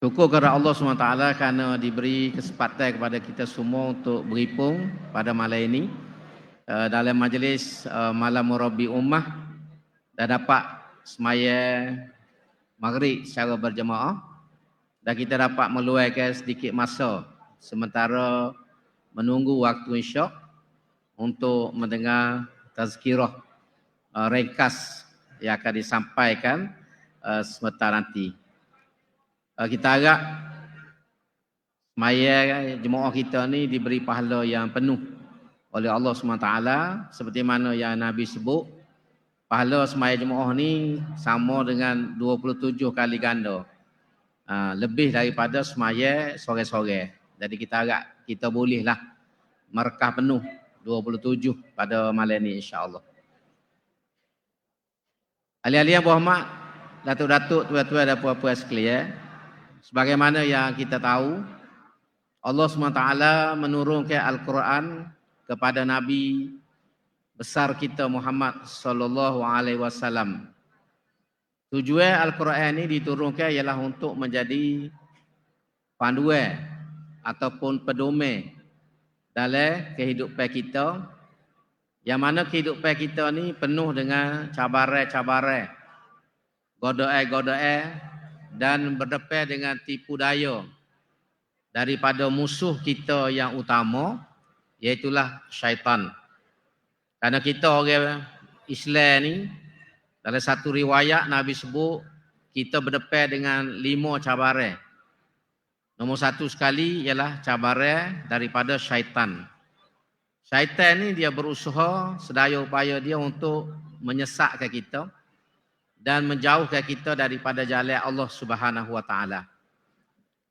Syukur kepada Allah SWT kerana diberi kesempatan kepada kita semua untuk berhipung pada malam ini dalam majlis Malam Murabi Ummah dan dapat semaya maghrib secara berjemaah dan kita dapat meluangkan sedikit masa sementara menunggu waktu isyak untuk mendengar tazkirah ringkas yang akan disampaikan sebentar nanti. Kita harap semaya jemaah kita ni diberi pahala yang penuh oleh Allah SWT seperti mana yang Nabi sebut, pahala semaya jemaah ni sama dengan 27 kali ganda, lebih daripada semaya sore-sore. Jadi kita harap kita bolehlah merekah penuh 27 pada malam ni insya-Allah. Ahli-ahli yang berhormat, datuk-datuk, tuan-tuan dan puan-puan sekalian, sebagaimana yang kita tahu, Allah SWT menurunkan Al-Quran kepada Nabi besar kita Muhammad sallallahu alaihi wasallam. Tujuan Al-Quran ini diturunkan ialah untuk menjadi panduan ataupun pedoman dalam kehidupan kita, yang mana kehidupan kita ni penuh dengan cabaran-cabaran, godaan-godaan dan berdepan dengan tipu daya daripada musuh kita yang utama, iaitulah syaitan. Karena kita orang Islam ni, dalam satu riwayat Nabi sebut kita berdepan dengan 5 cabaran. Nombor 1 sekali ialah cabaran daripada syaitan. Syaitan ni dia berusaha sedaya upaya dia untuk menyesatkan kita dan menjauhkan kita daripada jalan Allah Subhanahu Wa Taala.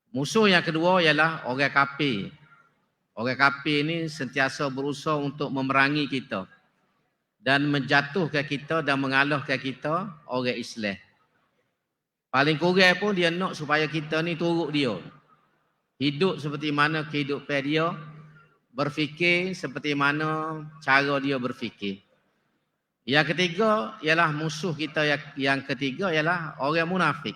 Musuh yang kedua ialah orang kafir. Orang kafir ni sentiasa berusaha untuk memerangi kita dan menjatuhkan kita dan mengalahkan kita orang Islam. Paling kurang pun dia nak supaya kita ni turut dia. Hidup seperti mana kehidupan dia, berfikir seperti mana cara dia berfikir. Yang ketiga ialah musuh kita yang ketiga ialah orang munafik.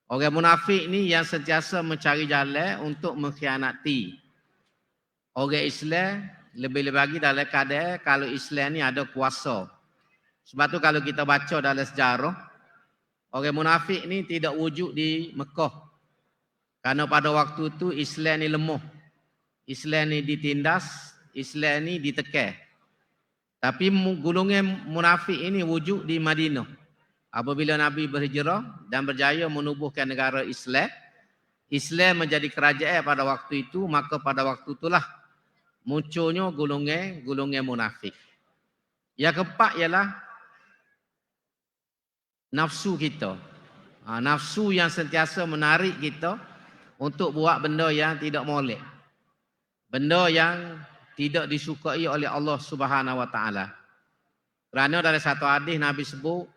Orang munafik ni yang sentiasa mencari jalan untuk mengkhianati orang Islam, lebih-lebih lagi dalam keadaan kalau Islam ni ada kuasa. Sebab tu kalau kita baca dalam sejarah, orang munafik ni tidak wujud di Mekah. Kerana pada waktu tu Islam ni lemah. Islam ni ditindas, Islam ni ditekan. Tapi golongan munafik ini wujud di Madinah. Apabila Nabi berhijrah dan berjaya menubuhkan negara Islam, Islam menjadi kerajaan pada waktu itu, maka pada waktu itulah munculnya golongan munafik. Yang keempat ialah nafsu kita. Nafsu yang sentiasa menarik kita untuk buat benda yang tidak molek. Benda yang tidak disukai oleh Allah Subhanahu Wa Taala. Kerana dalam satu hadis Nabi sebut,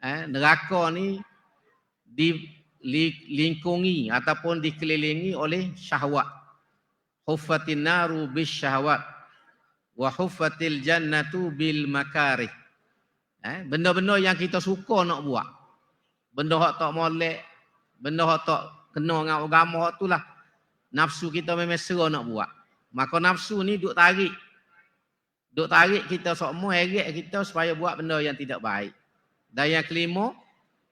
neraka ni dilingkungi ataupun dikelilingi oleh syahwat. Huffatin naru bis syahwat wa huffatil jannatu bil makarih. Benda-benda yang kita suka nak buat. Benda hak tak molek, benda hak tak kena dengan agama hak itulah nafsu kita memang serah nak buat. Maka nafsu ni duk tarik kita semua, heret kita supaya buat benda yang tidak baik. Dan yang kelima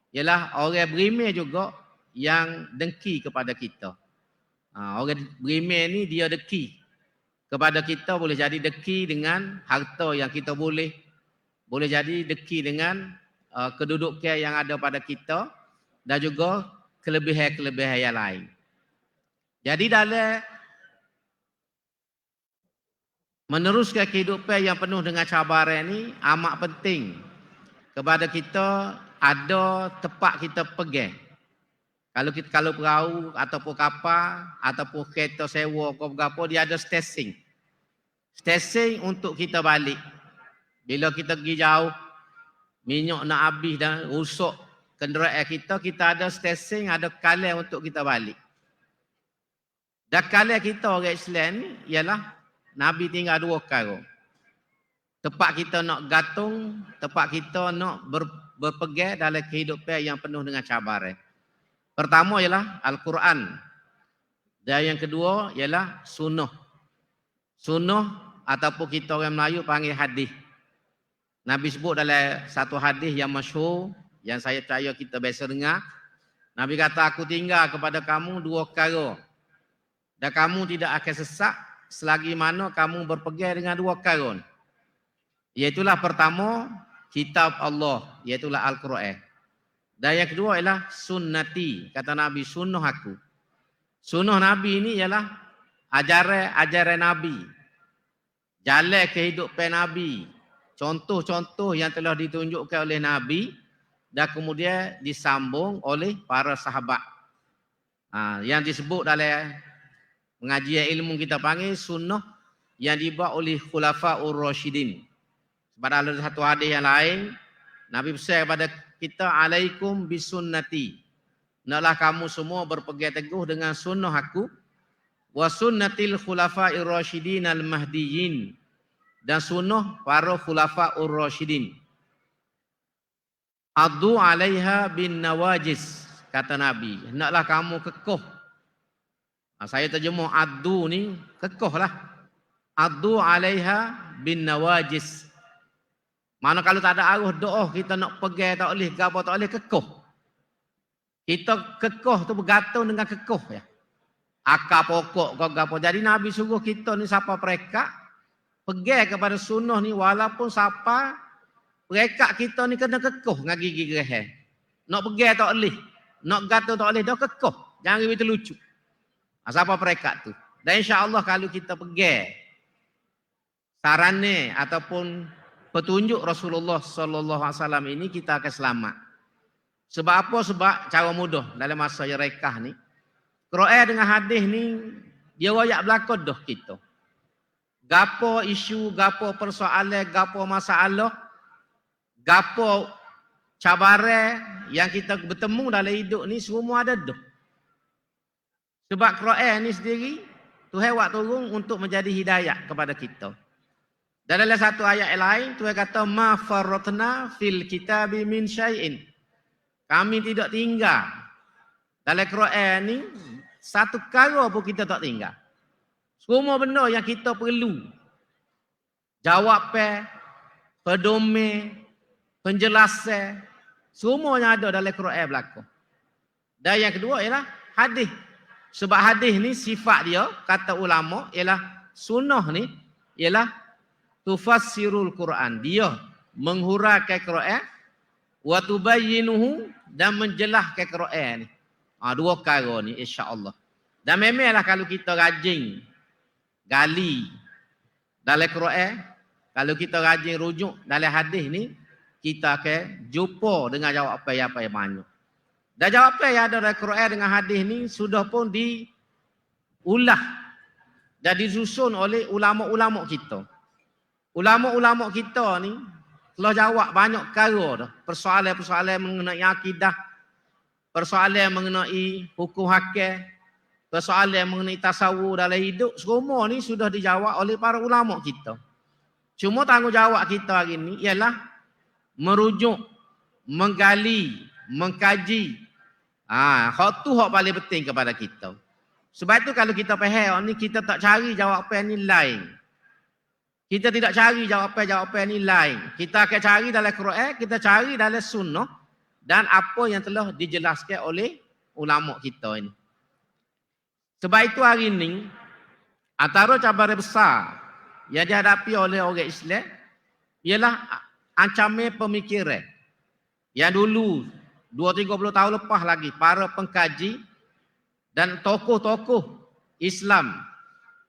ialah orang berimeh juga yang dengki kepada kita. Orang berimeh ni dia dengki kepada kita, boleh jadi dengki dengan harta yang kita boleh jadi dengki dengan kedudukan yang ada pada kita dan juga kelebihan-kelebihan yang lain. Jadi dalam meneruskan kehidupan yang penuh dengan cabaran ni amat penting kepada kita ada tempat kita pegang. Kalau perahu ataupun kapal ataupun kereta sewa ke berapa, dia ada stesen. Stesen untuk kita balik. Bila kita pergi jauh, minyak nak habis dan rusak kenderaan kita ada stesen, ada kalan untuk kita balik. Dan kalan kita orang Islam ni ialah Nabi tinggal 2 perkara. Tempat kita nak gantung, tempat kita nak berpegang dalam kehidupan yang penuh dengan cabaran. Pertama ialah Al-Quran. Dan yang kedua ialah sunnah. Sunnah ataupun kita orang Melayu panggil hadis. Nabi sebut dalam satu hadis yang masyhur, yang saya percaya kita biasa dengar. Nabi kata, aku tinggal kepada kamu dua perkara. Dan kamu tidak akan sesat selagi mana kamu berpegang dengan dua perkara. Iaitulah pertama, kitab Allah, iaitulah Al-Quran. Dan yang kedua ialah sunnati, kata Nabi, sunnah aku. Sunnah Nabi ini ialah ajaran Nabi. Jalan kehidupan Nabi. Contoh-contoh yang telah ditunjukkan oleh Nabi dan kemudian disambung oleh para sahabat. Yang disebut dalam pengajian ilmu kita panggil sunnah yang dibuat oleh Khulafaur Rasyidin. Sebab ada satu hadis yang lain, Nabi pesan kepada kita, alaikum bisunnati. Hendaklah kamu semua berpegang teguh dengan sunnah aku. Wa sunnatil khulafair rasyidin al-mahdiyyin. Dan sunnah para khulafaur rasyidin. Addu alaiha bin nawajis. Kata Nabi, hendaklah kamu kekoh. Saya terjemah addu ni, kekoh lah. Addu alaiha bin nawajis. Mana kalau tak ada arus doa, kita nak pegang tak boleh, gapo tak boleh, kekoh. Kita kekoh tu bergantung dengan kekoh ya. Akar pokok kau gapo. Jadi Nabi suruh kita ni siapa perekat, pegang kepada sunnah ni walaupun siapa perekat kita ni kena kekoh dengan gigi gerah. Nak pegang tak boleh, nak gantung tak boleh, dah kekoh. Jangan kita lucu. Siapa perekat tu. Dan insya-Allah kalau kita pegang sarane ataupun petunjuk Rasulullah sallallahu alaihi wasallam ini, kita akan selamat. Sebab apa? Sebab cara mudah dalam masa yang rekah ni. Quran dengan hadis ni dia royak belakang dah kita. Gapo isu, gapo persoalan, gapo masalah, gapo cabaran yang kita bertemu dalam hidup ni semua ada dah. Sebab Quran ni sendiri Tuhan buat turun untuk menjadi hidayah kepada kita. Dan dalam satu ayat lain Tuhan kata ma farratna fil kitabi min syai'in. Kami tidak tinggal dalam Quran ni satu perkara pun kita tak tinggal. Semua benda yang kita perlu, jawapan, pedoman, penjelasan, semuanya ada dalam Quran belakang. Dan yang kedua ialah hadis. Sebab hadis ni sifat dia, kata ulama, ialah sunnah ni ialah tufassirul Quran. Dia menghuraikan Quran wa tubayyinuhu, dan menjelaskan Quran ni. Dua perkara ni insya-Allah. Dan memanglah kalau kita rajin gali dalam Quran, kalau kita rajin rujuk dalam hadis ni, kita akan jumpa dengan jawapan yang banyak. Dan jawapan yang ada dalam Quran dengan hadis ni sudah pun diulah dan disusun oleh ulama-ulama kita. Ulama-ulama kita ni telah jawab banyak perkara dah. Persoalan-persoalan mengenai akidah, persoalan mengenai hukum hakam, persoalan mengenai tasawuf dalam hidup, semua ni sudah dijawab oleh para ulama kita. Cuma tanggungjawab kita hari ni ialah merujuk, menggali, mengkaji. Hak tu hak paling penting kepada kita. Sebab tu kalau kita faham ni, kita tak cari jawapan ni lain. Kita tidak cari jawapan-jawapan ni lain. Kita akan cari dalam Quran, kita cari dalam sunnah dan apa yang telah dijelaskan oleh ulama kita ini. Sebab itu hari ini, antara cabaran besar yang dihadapi oleh orang Islam ialah ancaman pemikiran. Yang dulu 20-30 tahun lepas lagi, para pengkaji dan tokoh-tokoh Islam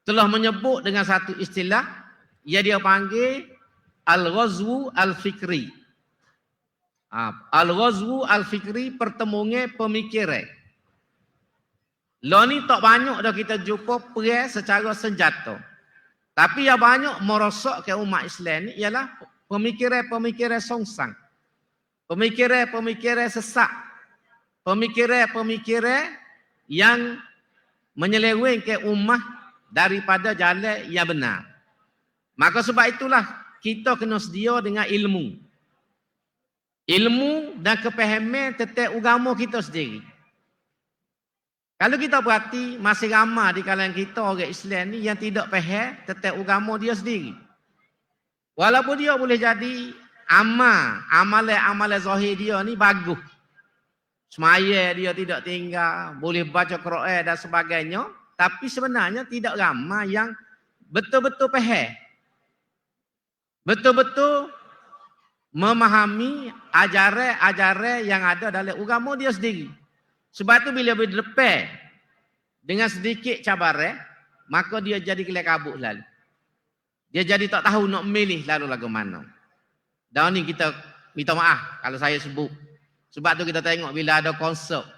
telah menyebut dengan satu istilah yang dia panggil al-ghazwu al-fikri. Al-ghazwu al-fikri, pertemuan pemikiran. Lah ni tak banyak dah kita jumpa perang secara senjata. Tapi yang banyak merosakkan umat Islam ni ialah pemikiran-pemikiran songsang. Pemikiran-pemikiran sesat. Pemikiran-pemikiran yang menyelewengkan umat daripada jalan yang benar. Maka sebab itulah kita kena sedia dengan ilmu. Ilmu dan kepahaman tentang agama kita sendiri. Kalau kita perhati, masih ramai di kalangan kita orang Islam ni yang tidak faham tentang agama dia sendiri. Walaupun dia boleh jadi amalan zahir dia ni bagus. Semaya dia tidak tinggal, boleh baca Quran dan sebagainya. Tapi sebenarnya tidak ramai yang betul-betul faham. Betul-betul memahami ajaran-ajaran yang ada dalam agama dia sendiri. Sebab tu bila berdepan dengan sedikit cabaran, maka dia jadi kelak kabut lalu. Dia jadi tak tahu nak memilih lalu lagu mana. Dan ni kita minta maaf kalau saya sebut. Sebab tu kita tengok bila ada konsert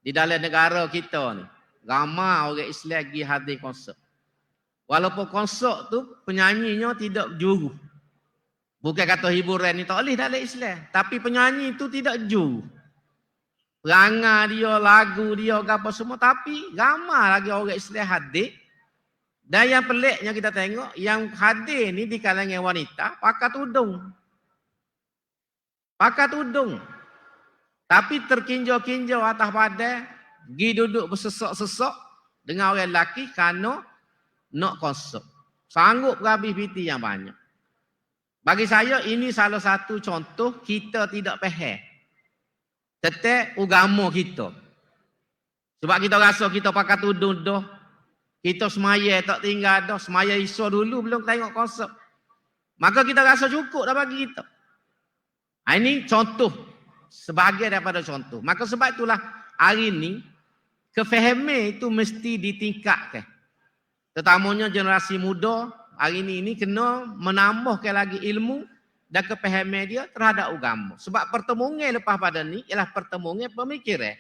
di dalam negara kita ni, ramai orang Islam pergi hadir konsert. Walaupun konsert tu penyanyinya tidak juru. Bukan kata hiburan ni tak boleh dalam Islam. Tapi penyanyi tu tidak juru. Perangai dia, lagu dia, apa semua. Tapi ramai lagi orang Islam hadir. Dan yang peliknya kita tengok, yang hadir ni di kalangan wanita, pakai tudung. Pakai tudung. Tapi terkinjau-kinjau atas badan, pergi duduk bersesok-sesok dengan orang lelaki kerana nak konsert. Sanggup berhabis piti yang banyak. Bagi saya, ini salah satu contoh kita tidak faham tentang agama kita. Sebab kita rasa kita pakai tudung dah. Kita semaya tak tinggal dah. Semaya isu dulu belum tengok konsert. Maka kita rasa cukup dah bagi kita. Ini contoh. Sebagai daripada contoh. Maka sebab itulah hari ini kefahaman itu mesti ditingkatkan. Terutamanya generasi muda hari ini kena menambahkan lagi ilmu dan kefahaman dia terhadap agama. Sebab pertemuan lepas pada ni ialah pertemuan pemikiran.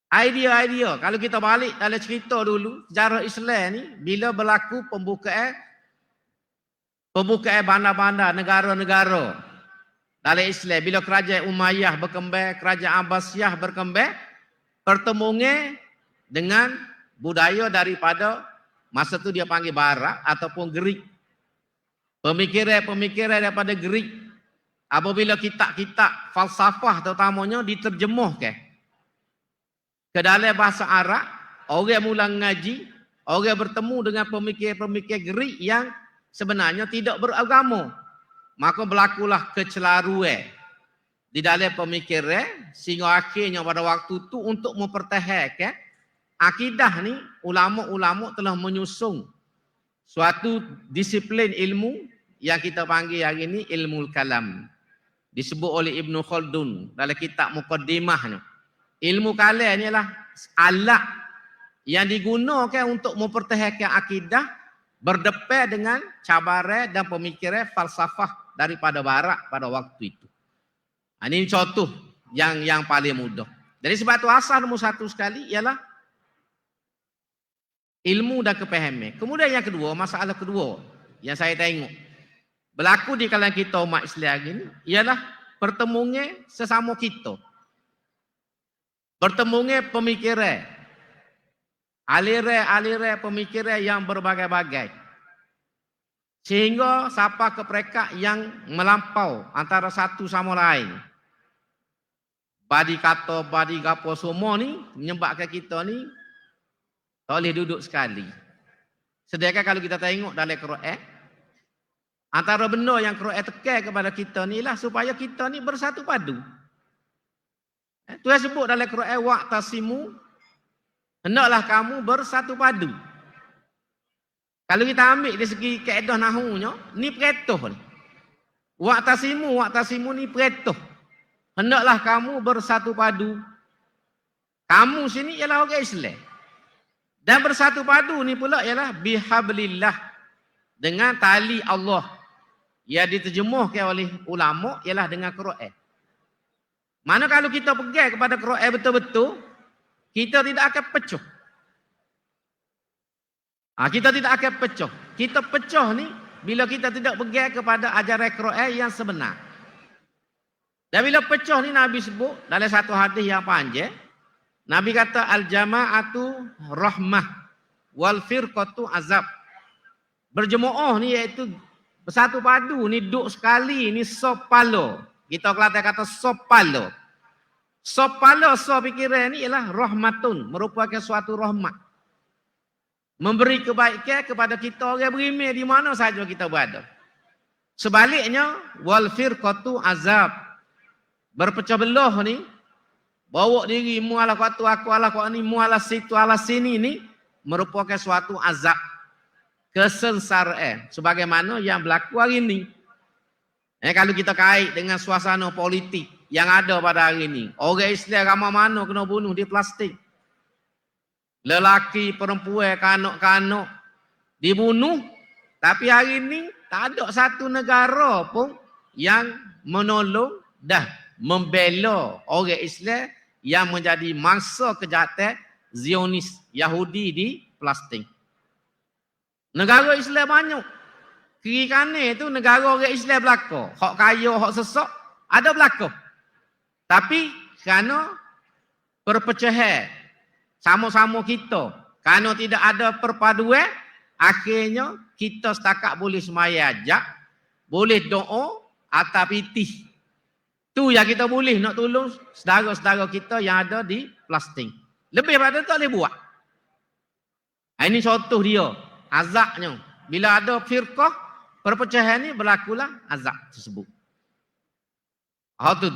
Idea-idea. Kalau kita balik dalam cerita dulu, sejarah Islam ni bila berlaku pembukaan bandar-bandar negara-negara dalam Islam, bila kerajaan Umayyah berkembang, kerajaan Abbasiyah berkembang, pertemuan dengan budaya daripada masa tu dia panggil Barat ataupun Greek. Pemikiran-pemikiran daripada Greek. Apabila kitab-kitab falsafah terutamanya diterjemahkan ke dalam bahasa Arab, orang mula ngaji, orang bertemu dengan pemikir-pemikir Greek yang sebenarnya tidak beragama. Maka berlakulah kecelaruan di dalam pemikiran sehingga akhirnya pada waktu itu untuk mempertahankan akidah ni, ulama-ulama telah menyusung suatu disiplin ilmu yang kita panggil hari ini ilmu kalam. Disebut oleh Ibn Khaldun dalam kitab Muqaddimah ni. Ilmu kalam ni adalah alat yang digunakan untuk mempertahankan akidah berdepan dengan cabaran dan pemikiran falsafah daripada Barat pada waktu itu. Ini contoh yang paling mudah. Jadi sebab itu asal nombor satu sekali ialah ilmu dan kepahaman. Kemudian yang kedua, masalah kedua yang saya tengok berlaku di kalangan kita umat Islam ini ialah pertemuan sesama kita. Pertemuan pemikiran. Aliran-aliran pemikiran yang berbagai-bagai. Sehingga siapa ke mereka yang melampau antara satu sama lain. Badi kata, badi gapo semua ni menyebabkan kita ni tak boleh duduk sekali. Sedangkan kalau kita tengok dalam Quran, antara benda yang Quran tekan kepada kita ni lah supaya kita ni bersatu padu. Tuhan sebut dalam Quran, wa'tasimu, hendaklah kamu bersatu padu. Kalau kita ambil dari segi kaedah nahunya, ni peratuh ni. Wa'tasimu ni peratuh. Hendaklah kamu bersatu padu. Kamu sini ialah orang Islam. Dan bersatu padu ni pula ialah bihablillah. Dengan tali Allah. Yang diterjemahkan oleh ulama ialah dengan Quran. Mana kalau kita pegang kepada Quran betul-betul, kita tidak akan pecah. Kita tidak akan pecah. Kita pecah ni bila kita tidak pegang kepada ajaran Quran yang sebenar. Dan bila pecah ni Nabi sebut dalam satu hadis yang panjang, Nabi kata al-jama'atu rahmah wal firqatu azab. Berjemaah ni iaitu bersatu padu ni duduk sekali ni sop palo. Kita Kelantan kata sop palo. So pala so pikiran ni ialah rahmatun, merupakan suatu rahmat. Memberi kebaikan kepada kita orang berimeh di mana saja kita berada. Sebaliknya wal firqatu azab. Berpecah belah ni, bawa diri mu ala kuatu aku ala kuat ni, mu ala situ ala sini ni merupakan suatu azab, kesengsaraan sebagaimana yang berlaku hari ini. Kalau kita kait dengan suasana politik yang ada pada hari ini, orang Islam ramai mana kena bunuh di plastik. Lelaki, perempuan, kanak-kanak dibunuh. Tapi hari ini tak ada satu negara pun yang menolong dah membela orang Islam yang menjadi mangsa kejahatan Zionis Yahudi di Palestin. Negara Islam banyak. Kiri kanan tu negara orang Islam belaka. Hak kaya, hak sesak ada belaka. Tapi kerana perpecahan sama-sama kita, kerana tidak ada perpaduan, akhirnya kita setakat boleh semaya ajak, boleh doa atau pitih. Tu yang kita boleh nak tolong saudara-saudara kita yang ada di Palestin. Lebih pada tu tak boleh buat. Ini contoh dia, azabnya. Bila ada firqah, perpecahan ni berlakulah azab tersebut.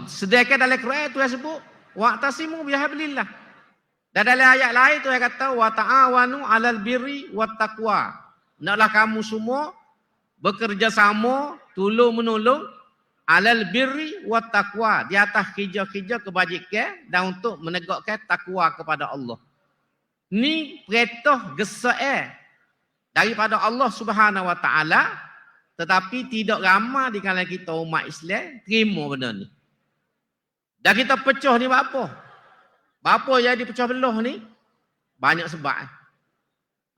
Sedangkan dalam Quran tu yang sebut wa'tasimu bihablillah. Dan dalam ayat lain tu yang kata wa ta'awanu 'alal birri wat taqwa. Naklah kamu semua bekerjasama tolong menolong 'alal birri wat taqwa, di atas kerja-kerja kebajikan dan untuk menegakkan takwa kepada Allah. Ni perintah gesek daripada Allah Subhanahu wa taala, tetapi tidak ramai di kalangan kita umat Islam terima benda ni. Dan kita pecah ni apa? Apa yang dipecah belah ni? Banyak sebab.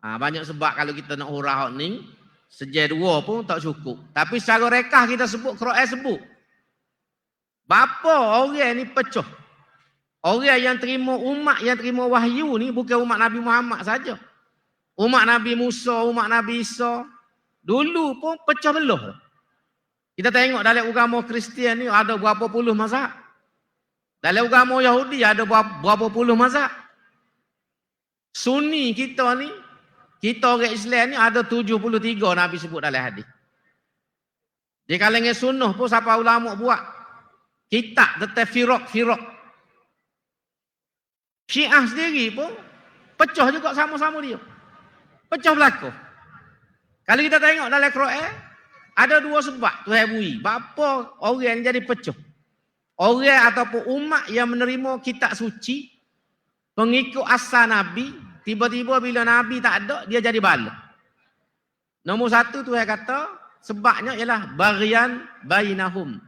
Banyak sebab kalau kita nak hurah ni, sejak dua pun tak cukup. Tapi secara rekah kita sebut, Quran sebut. Bapa orang ni pecah. Orang yang terima umat yang terima wahyu ni bukan umat Nabi Muhammad saja. Umat Nabi Musa, umat Nabi Isa dulu pun pecah belah. Kita tengok dalam agama Kristian ni ada berapa puluh mazhab. Dalam agama Yahudi ada berapa puluh mazhab. Sunni kita ni, kita orang Islam ni ada 73 Nabi sebut dalam hadis. Di kalangan sunnah pun siapa ulama buat kitab tentang firaq. Syiah sendiri pun pecah juga sama-sama dia. Pecah belaka. Kalau kita tengok dalam Quran, ada dua sebab Tuhan bui. Bapa orang yang jadi pecah. Orang ataupun umat yang menerima kitab suci, pengikut asal Nabi, tiba-tiba bila Nabi tak ada, dia jadi bala. Nombor satu Tuhan kata, sebabnya ialah barian bainahum.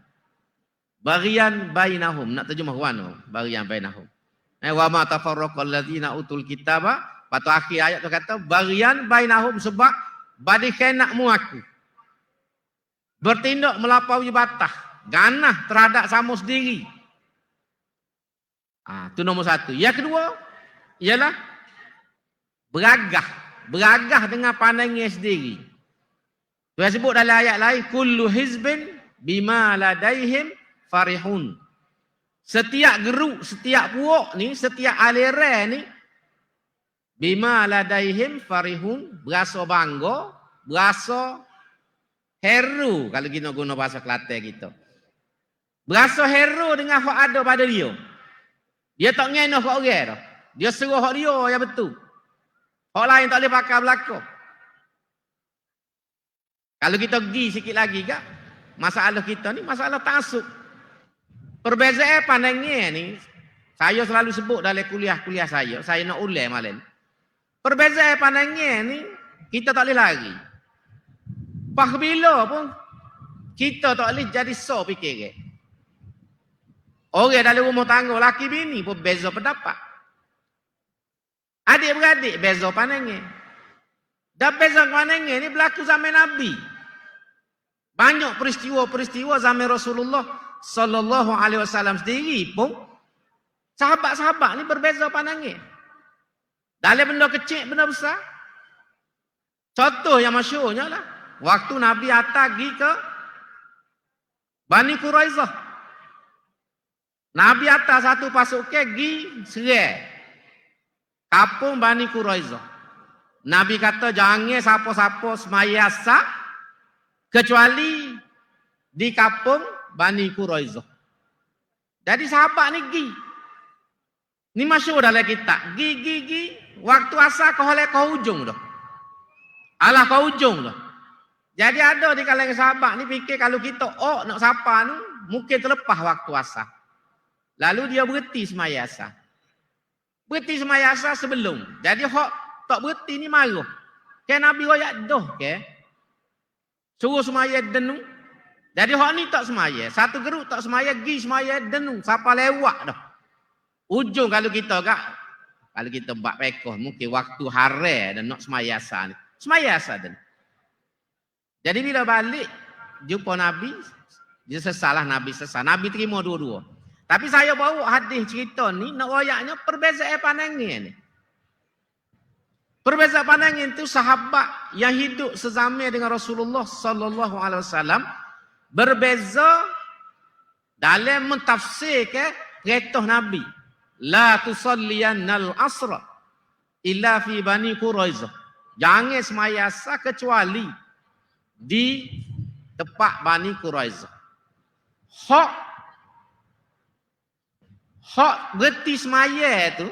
Barian bainahum. Nak terjemah mana? Barian bainahum. Wa ma tafarraqal ladzina utul kitaba. Patu akhir ayat tu kata barian bainahum, sebab badikan nak muaku. Bertindak melampaui batas, ganah terhadap sama sendiri. Itu nombor satu. Yang kedua ialah beragah dengan pandangan sendiri. Tuhan sebut dalam ayat lain, kullu hizbin bima ladaihim farihun. Setiap geruk, setiap puak ni, setiap aliran ni, bima ladaihim farihun, berasa bangga, berasa heru, kalau kita guna bahasa Kelantan kita. Berasa heru dengan hak ada pada dia. Dia tak ngenah kat orang dah. Dia suruh hak dia yang betul. Hak lain tak boleh pakai belakang. Kalau kita pergi sikit lagi kak, masalah kita ni masalah taksub. Perbezaan pandangan ni, saya selalu sebut dalam kuliah-kuliah saya nak ulang malam. Perbezaan pandangan ni, kita tak boleh lari. Pas bila pun, kita tak boleh jadi so fikir. Orang dalam rumah tangga, laki bini pun beza pendapat. Adik-beradik beza pandangan. Dan beza pandangan ni berlaku zaman Nabi. Banyak peristiwa-peristiwa zaman Rasulullah Sallallahu Alaihi Wasallam sendiri pun sahabat-sahabat ni berbeza pandangan. Dalam benda kecil, benda besar. Contoh yang masyhurnya lah, waktu Nabi atas pergi ke Bani Quraizah. Nabi atas satu pasukan gi serai kampung Bani Quraizah. Nabi kata jangan siapa-siapa semaya sah kecuali di kampung Bani Quraizah. Jadi sahabat ni gi. Ni masyhur dalam kitab. Gi. Waktu asar kau oleh kau hujung dah. Alah kau hujung dah. Jadi ada di kalangan sahabat ni fikir kalau kita nak sapa ni mungkin terlepas waktu asar. Lalu dia berhenti semaya asar. Berhenti semaya asar sebelum. Jadi hak tak berhenti ni marah. Kan Nabi royak dah ke. Suruh semaya denung. Jadi hak ni tak semaya. Satu geruk tak semaya, gi semaya denung. Siapa lewat dah. Ujung kalau kita buat pekoh mungkin waktu hari dan nak semaya asar ni. Semaya asar dan. Jadi bila balik jumpa Nabi, dia sesalah Nabi sesal. Nabi terima dua-dua. Tapi saya bawa hadis cerita ni nak royaknya perbezaan pandangan ni. Perbezaan pandangan itu sahabat yang hidup sezamai dengan Rasulullah sallallahu alaihi wasallam berbeza dalam mentafsirkan perintah Nabi. La tusalliyannal asra illa fi Bani Quraizah. Jangan semaya asar kecuali di tempat Bani Quraizah. Hak berhenti semaya tu,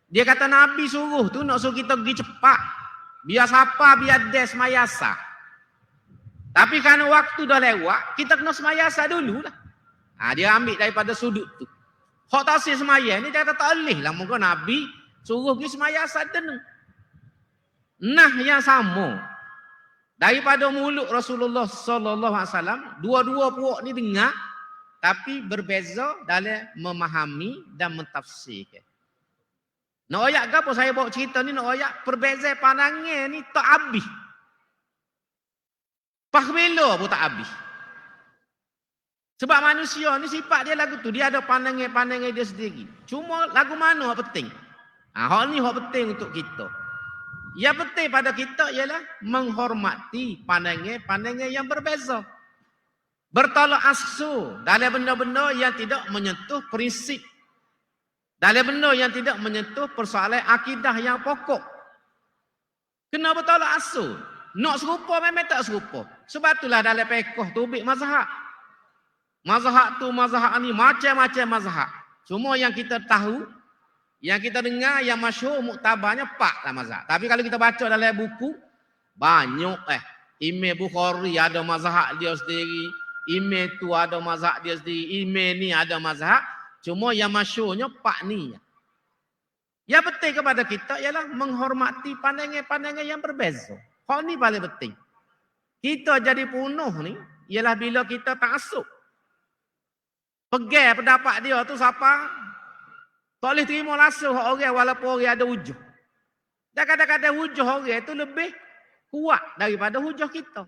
dia kata Nabi suruh tu nak suruh kita pergi cepat. Biar siapa, biar dia semaya asar. Tapi kerana waktu dah lewat, kita kena semaya asar dulu lah. Dia ambil daripada sudut tu. Hak tafsir semaya ni dia kata tak boleh lah. Moga Nabi suruh pergi semaya asar denung. Nah yang sama. Daripada mulut Rasulullah sallallahu alaihi wasallam, dua-dua puak ni dengar tapi berbeza dalam memahami dan mentafsirkan. Nak ayat ke apa saya bawa cerita ni, nak ayat perbezaan pandangan ni tak habis. Pahmelo pun tak habis. Sebab manusia ni sifat dia lagu tu, dia ada pandangan-pandangan dia sendiri. Cuma lagu mana yang penting? Hal ni yang penting untuk kita. Yang penting pada kita ialah menghormati pandangan-pandangan yang berbeza. Bertolak asuh dalam benda-benda yang tidak menyentuh prinsip. Dalam benda yang tidak menyentuh persoalan akidah yang pokok. Kena bertolak asuh. Nak serupa memang tak serupa. Sebab itulah dalam pekoh tubik mazhab. Mazhab tu mazhab ni macam-macam mazhab. Cuma yang kita tahu, yang kita dengar, yang masyhur muktabarnya 4 lah mazhab. Tapi kalau kita baca dalam buku, banyak Imam Bukhari ada mazhab dia sendiri. Imam tu ada mazhab dia sendiri. Imam ni ada mazhab. Cuma yang masyhurnya 4 ni. Yang penting kepada kita ialah menghormati pandangan-pandangan yang berbeza. Hal ni paling penting. Kita jadi penuh ni ialah bila kita ta'assub. Pegang pendapat dia tu siapa? Tak boleh terima langsung orang walaupun orang ada hujah. Dan kadang-kadang hujah orang tu lebih kuat daripada hujah kita.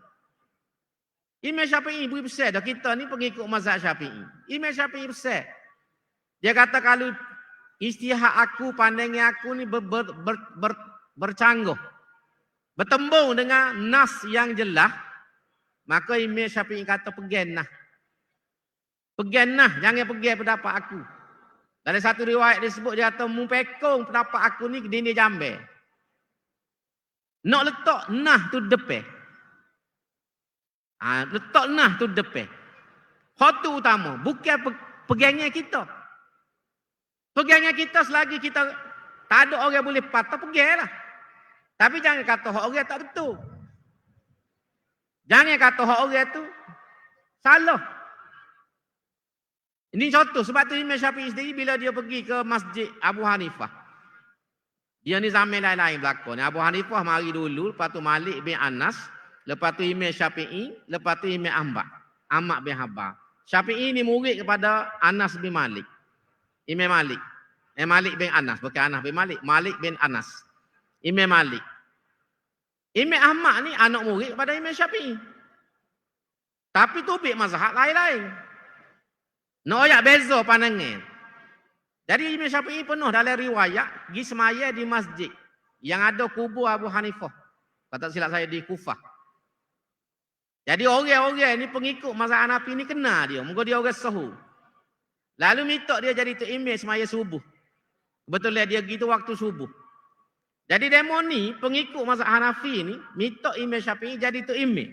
Imam Syafi'i beri pesan dah, kita ni pengikut mazhab Syafi'i. Imam Syafi'i pesan. Dia kata kalau istihad aku, pandangan aku ni bercangguh. Bertembung dengan nas yang jelas. Maka Imam Syafi'i kata pegang nah. Pegang nah, jangan pegang pendapat aku. Dalam satu riwayat disebut dia kata mupekong pendapat aku ni ke dinding jambe. Nak letak nah tu depan. Letak nah tu depan. Hal tu utama, bukan pegangnya kita. Pegangnya kita selagi kita tak ada orang boleh patah, peganglah. Tapi jangan kata hak orang tak betul. Jangan kata hak orang tu salah. Ini contoh, sebab tu Imam Syafi'i sendiri bila dia pergi ke masjid Abu Hanifah. Dia ni zaman lain-lain berlaku. Abu Hanifah mari dulu, lepas tu Malik bin Anas, lepas tu Imam Syafi'i, lepas tu Imam Ahmad bin Hanbal. Syafi'i ni murid kepada Anas bin Malik. Imam Malik. Malik bin Anas, bukan Anas bin Malik. Malik bin Anas. Imam Malik. Imam Ahmad ni anak murid kepada Imam Syafi'i. Tapi tubik mazhab lain-lain. Nak ayat beza pandangan. Jadi Imam Syafi'i penuh dalam riwayat pergi semaya di masjid yang ada kubur Abu Hanifah. Kata silap saya di Kufah. Jadi orang-orang ni pengikut mazhab Hanafi ni kenal dia. Moga dia orang sahur. Lalu minta dia jadi tok imam semaya subuh. Betul dia gitu waktu subuh. Jadi demo ni pengikut mazhab Hanafi ni minta Imam Syafi'i jadi tok imam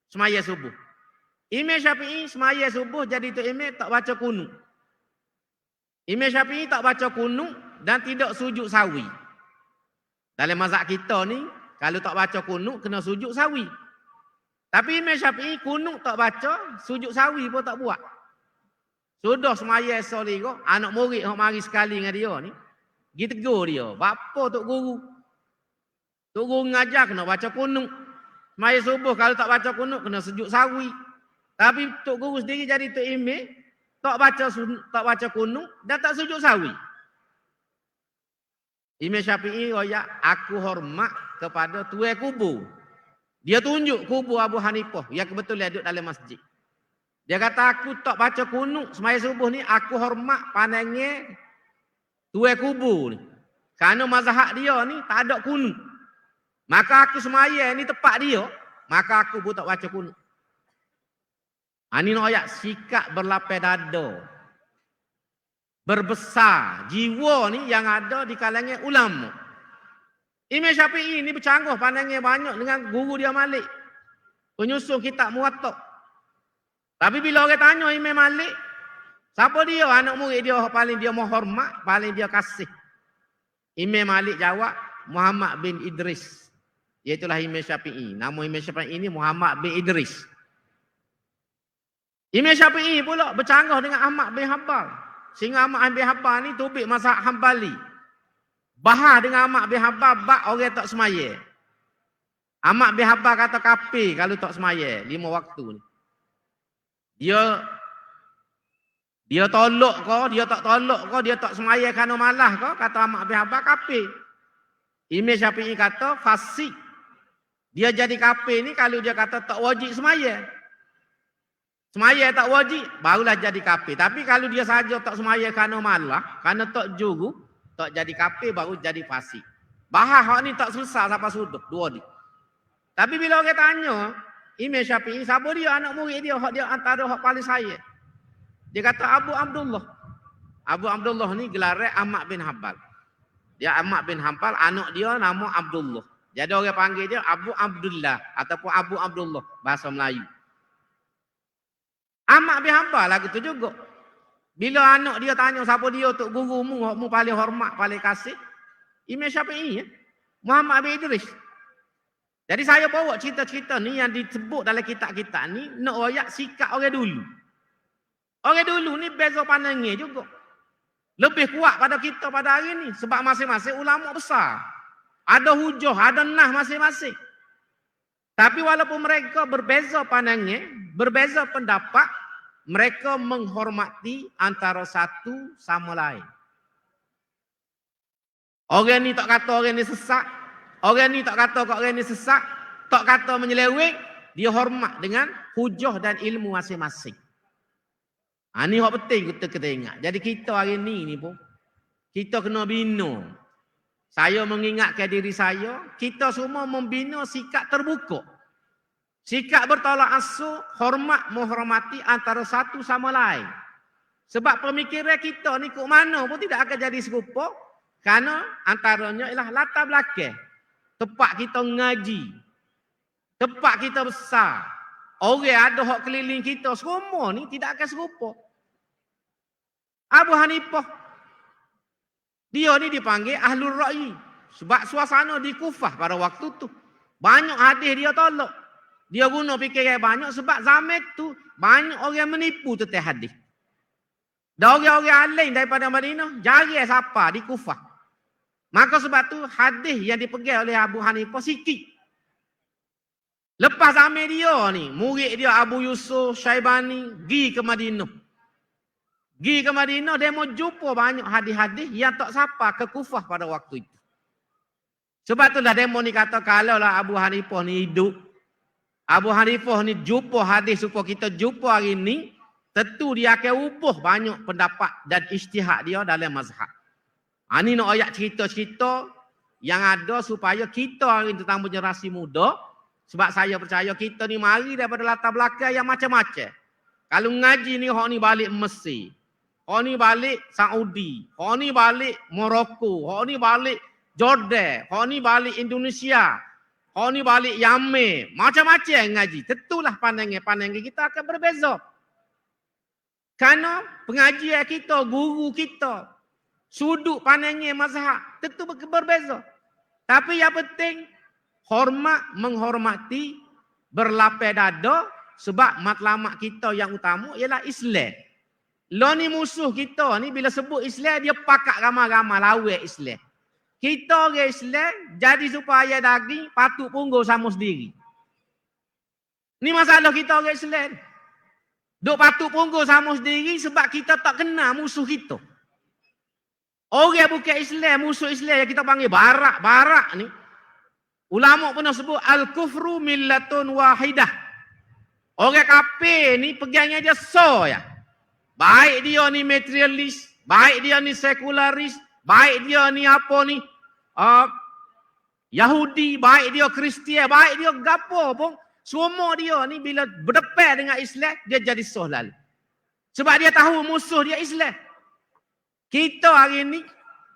semaya subuh. Imam Syafi'i semaya subuh jadi tok imam tak baca kunut. Imam Syafi'i tak baca kunut dan tidak sujud sawi. Dalam mazhab kita ni kalau tak baca kunut kena sujud sawi. Tapi Imam Syafi'i kunut tak baca, sujud sawi pun tak buat. Sudah semaya esok ni kok, anak murid yang mari sekali dengan dia ni, pergi tegur dia. Bapa Tok Guru? Tok Guru ngajar kena baca kunut. Semaya subuh kalau tak baca kunut kena sujud sawi. Tapi Tok Guru sendiri jadi Tok Imam, tak baca kunut dan tak sujud sawi. Imam Syafi'i royak, aku hormat kepada tuai kubur. Dia tunjuk kubur Abu Hanifah yang kebetulan duduk dalam masjid. Dia kata aku tak baca kunut semaya subuh ni, aku hormat pandangnya tuai kubur ni. Kerana mazhab dia ni tak ada kunut. Maka aku semaya ni tepat dia, maka aku pun tak baca kunut. Ini ayat sikap berlapis dada. Berbesar jiwa ni yang ada di kalangan ulama. Imam Syafi'i ni bercanggah pandangnya banyak dengan guru dia Malik. Penyusun kitab Muwatta. Tapi bila orang tanya Imam Malik, siapa dia anak murid dia paling dia mau hormat, paling dia kasih? Imam Malik jawab, Muhammad bin Idris. Iaitulah Imam Syafi'i. Nama Imam Syafi'i ini Muhammad bin Idris. Imam Syafi'i pula bercanggah dengan Ahmad bin Hanbal. Sehingga Ahmad bin Hanbal ni tubik mazhab Hanbali. Bahar dengan Ahmad bin Hanbal bab orang tak semaya. Ahmad bin Hanbal kata kafir kalau tak semaya 5 waktu ni. Dia tolak kau, dia tak tolak kau, dia tak semaya kerana malah kau, kata Ahmad bin Hanbal kafir. Imam Syafi'i kata fasik. Dia jadi kafir ni kalau dia kata tak wajib semaya. Semaya tak wajib, barulah jadi kafir. Tapi kalau dia saja tak semaya kerana malah, kerana tak juru, tak jadi kafir, baru jadi fasik. Bahar hak ni tak susah sampai sudah, 2 ni. Tapi bila orang tanya, Imam Syafi'i, siapa dia anak murid dia, hak dia antara hak paling saya. Dia kata Abu Abdullah. Abu Abdullah ni gelarnya Ahmad bin Hanbal. Dia Ahmad bin Hanbal, anak dia nama Abdullah. Jadi orang panggil dia Abu Abdullah ataupun Abu Abdullah bahasa Melayu. Ahmad bin Hanbal lagu tu juga. Bila anak dia tanya siapa dia untuk gurumu, mu paling hormat, paling kasih, Imam Syafi'i, Muhammad bin Idris. Jadi saya bawa cerita-cerita ni yang disebut dalam kitab-kitab ni nak royak sikap orang dulu. Orang dulu ni beza pandangnya juga. Lebih kuat pada kita pada hari ni sebab masing-masing ulama besar. Ada hujah, ada nah masing-masing. Tapi walaupun mereka berbeza pandangnya, berbeza pendapat, mereka menghormati antara satu sama lain. Orang ni tak kata orang ni sesat. Orang ni tak kata orang ni sesat, tak kata menyeleweng, dia hormat dengan hujah dan ilmu masing-masing. Ini yang penting kita ingat. Jadi kita hari ni pun, kita kena bina. Saya mengingatkan diri saya, kita semua membina sikap terbuka. Sikap bertolak ansur, hormat menghormati antara satu sama lain. Sebab pemikiran kita ni ke mana pun tidak akan jadi serupa, kerana antaranya ialah latar belakang. Tempat kita ngaji. Tempat kita besar. Orang ada hak keliling kita. Semua ni tidak akan serupa. Abu Hanifah. Dia ni dipanggil Ahlul Ra'yi. Sebab suasana di Kufah pada waktu tu. Banyak hadis dia tolak. Dia guna fikiran banyak sebab zaman tu banyak orang menipu tentang hadis. Dan orang-orang alim daripada Madinah jarang siapa di Kufah. Maka sebab tu hadis yang dipegang oleh Abu Hanifah sikit. Lepas zaman dia ni, murid dia Abu Yusuf Syaibani pergi ke Madinah. Pergi ke Madinah, dia mau jumpa banyak hadis-hadis yang tak sapa ke Kufah pada waktu itu. Sebab itulah demo ni kata kalau lah Abu Hanifah ni hidup, Abu Hanifah ni jumpa hadis supaya kita jumpa hari ni, tentu dia akan ubah banyak pendapat dan ijtihad dia dalam mazhab. Ini nak ayat cerita-cerita yang ada supaya kita hari ini terutama generasi muda, sebab saya percaya kita ni mari daripada latar belakang yang macam-macam. Kalau ngaji ni hak ni balik Mesir. hok ni balik Saudi, hok ni balik Morocco, hok ni balik Jordan, hok ni balik Indonesia, hok ni balik Yemen, macam-macam ngaji. Tentulah pandangan kita akan berbeza. Kerana pengajian kita, guru kita, sudut pandangnya mazhab tentu berbeza. Tapi yang penting menghormati, berlapis dada, sebab matlamat kita yang utama ialah Islam. Lo ni musuh kita ni bila sebut Islam dia pakat ramai-ramai lawan Islam. Kita orang Islam jadi supaya daging patut punggung sama sendiri. Ni masalah kita orang Islam. Duk patut punggung sama sendiri sebab kita tak kenal musuh kita. Orang bukan Islam, musuh Islam yang kita panggil barak ni. Ulama pernah sebut al-kufru millatun wahidah. Orang kafir ni pegangnya dia ya. Baik dia ni materialis, baik dia ni sekularis, baik dia ni apa ni Yahudi, baik dia Kristian, baik dia gapo pun. Semua dia ni bila berdepan dengan Islam, dia jadi lalu. Sebab dia tahu musuh dia Islam. Kita hari ni,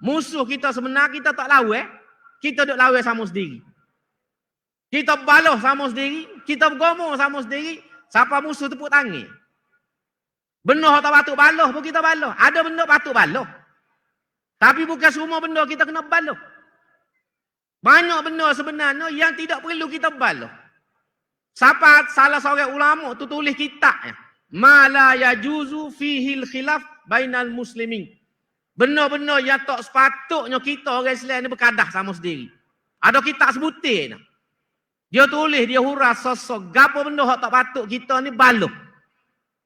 musuh kita sebenar kita tak lawan. Kita duk lawan sama sendiri. Kita baloh sama sendiri. Kita bergomong sama sendiri. Siapa musuh tepuk tangan. Benda tak patut baloh pun kita baloh. Ada benda patut baloh. Tapi bukan semua benda kita kena baloh. Banyak benda sebenarnya yang tidak perlu kita baloh. Siapa salah seorang ulama tu tulis kitabnya. Ma la yajuzu fihil khilaf bainal muslimin. Benda-benda yang tak sepatutnya kita orang Islam ni berkadah sama sendiri. Ada kitab sebutin. Dia tulis, dia huras sosok. Gapo benda yang tak patut kita ni baloh.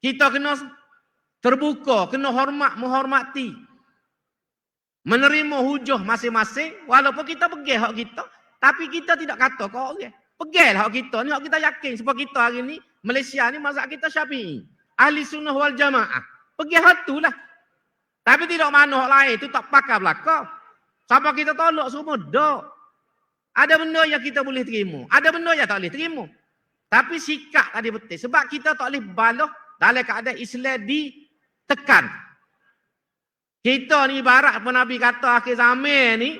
Kita kena terbuka, kena menghormati. Menerima hujah masing-masing. Walaupun kita pergi hak kita. Tapi kita tidak kata kau orang. Pegilah hak kita ni, hak kita yakin. Sebab kita hari ni, Malaysia ni mazhab kita Syafi'i. Ahli sunnah wal jamaah. Pergi hak tu lah. Tapi tidak mana hak lain tu tak pakai belakang. Siapa kita tolak semua, dok. Ada benda yang kita boleh terima. Ada benda yang tak boleh terima. Tapi sikap tadi betul. Sebab kita tak boleh baloh dalam keadaan Islam ditekan. Kita ni ibarat apa Nabi kata akhir zaman ni,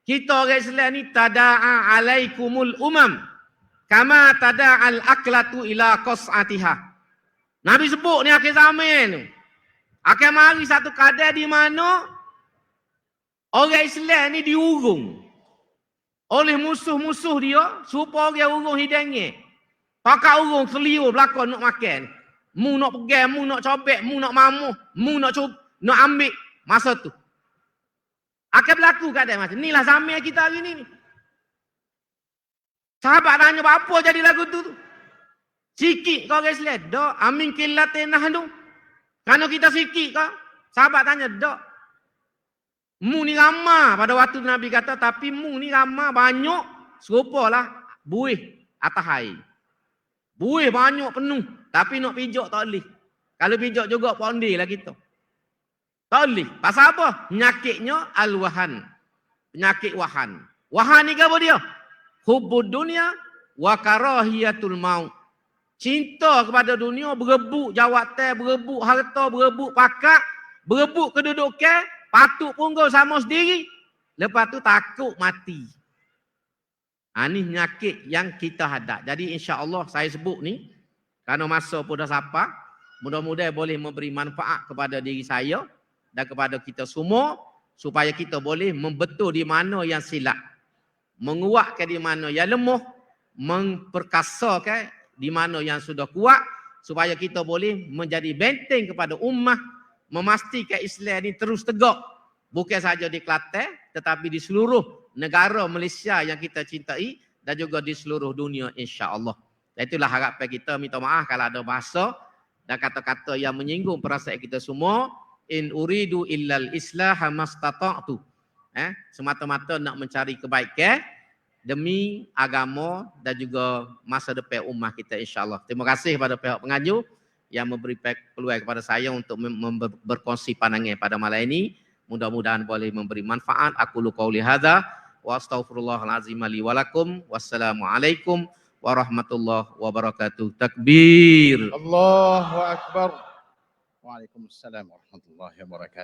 kita orang Islam ni tada'a alaikumul umam kama tada'al aklatu ila qas'atiha. Nabi sebut ni akhir zaman ni. Akan mari satu keadaan di mana orang Islam ni diurung oleh musuh-musuh dia supaya orang urung hidangnya. Pakai urung seliur belakang nak makan. Mu nak pegang, mu nak cobek, mu nak mamuh, mu nak nak ambil masa tu. Akan berlaku keadaan macam inilah zaman kita hari ni. Sahabat tanya apa jadi lagu tu? Sikit kau orang Islam. Dok, amin killatinah tu. Kerana kita sikit kau. Sahabat tanya, dok. Mu ni ramah pada waktu Nabi kata, tapi mu ni ramah banyak. Serupalah buih atas air. Buih banyak penuh. Tapi nak pijak tak boleh. Kalau pijak juga pondi lah kita. Tak boleh. Pasal apa? Penyakitnya al-wahan. Penyakit wahan. Wahan ni apa dia? Hubbud dunia wa karahiyatul maut. Cinta kepada dunia, berebut jawatan, berebut harta, berebut pakat, berebut kedudukan, patut punggung sama sendiri. Lepas tu takut mati. Ini penyakit yang kita hadap. Jadi insya-Allah saya sebut ni, kerana masa pun dah sampai, mudah-mudahan boleh memberi manfaat kepada diri saya dan kepada kita semua, supaya kita boleh membetul di mana yang silap, menguatkan di mana yang lemah, memperkasakan di mana yang sudah kuat, supaya kita boleh menjadi benteng kepada ummah, memastikan Islam ini terus tegak, bukan saja di Kelantan, tetapi di seluruh negara Malaysia yang kita cintai dan juga di seluruh dunia insya-Allah. Itulah harapan kita. Minta maaf kalau ada bahasa dan kata-kata yang menyinggung perasaan kita semua. In uridu illal islah mastata'tu. Semata-mata nak mencari kebaikan demi agama dan juga masa depan ummah kita insya-Allah. Terima kasih kepada pihak pengajar yang memberi peluang kepada saya untuk berkongsi pandangan pada malam ini. Mudah-mudahan boleh memberi manfaat. Aku lu qauli hadza wa astaghfirullahalazim li wa lakum. Wassalamualaikum warahmatullahi wabarakatuh. Takbir. Allahu akbar. Waalaikumsalam warahmatullahi wabarakatuh.